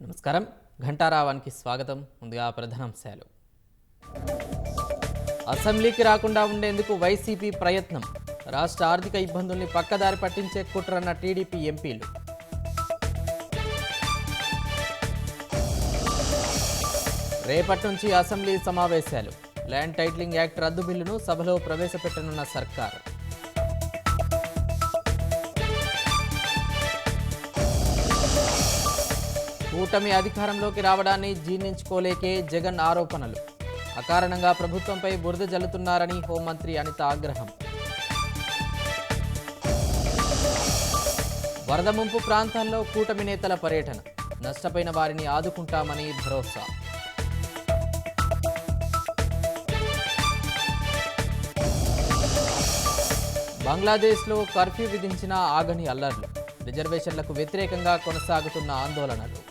నమస్కారం ఘంటారావానికి స్వాగతం. ముందుగా ప్రధానాంశాలు. అసెంబ్లీకి రాకుండా ఉండేందుకు వైసీపీ ప్రయత్నం. రాష్ట్ర ఆర్థిక ఇబ్బందుల్ని పక్కదారి పట్టించే కుట్రన్న టీడీపీ ఎంపీలు. రేపటి నుంచి అసెంబ్లీ సమావేశాలు. ల్యాండ్ టైటిలింగ్ యాక్ట్ రద్దు బిల్లును సభలో ప్రవేశపెట్టనున్న సర్కార్. కూటమి అధికారంలోకి రావడాన్ని జీర్ణించుకోలేకే జగన్ ఆరోపణలు. అకారణంగా ప్రభుత్వంపై బురద జల్లుతున్నారని హోంమంత్రి అనిత ఆగ్రహం. వరద ముంపు ప్రాంతాల్లో కూటమి నేతల పర్యటన. నష్టపోయిన వారిని ఆదుకుంటామని భరోసా. బంగ్లాదేశ్లో కర్ఫ్యూ విధించిన ఆగని అల్లర్లు. రిజర్వేషన్లకు వ్యతిరేకంగా కొనసాగుతున్న ఆందోళనలు.